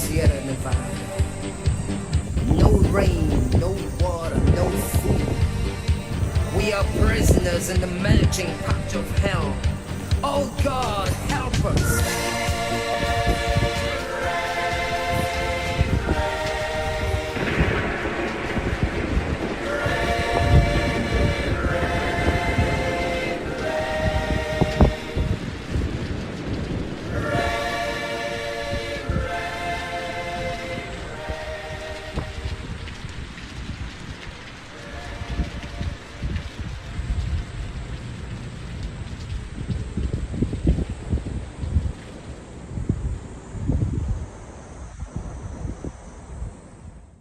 Sierra Nevada. No rain, no water, no food. We are prisoners in the melting pot of hell. Oh God, help us.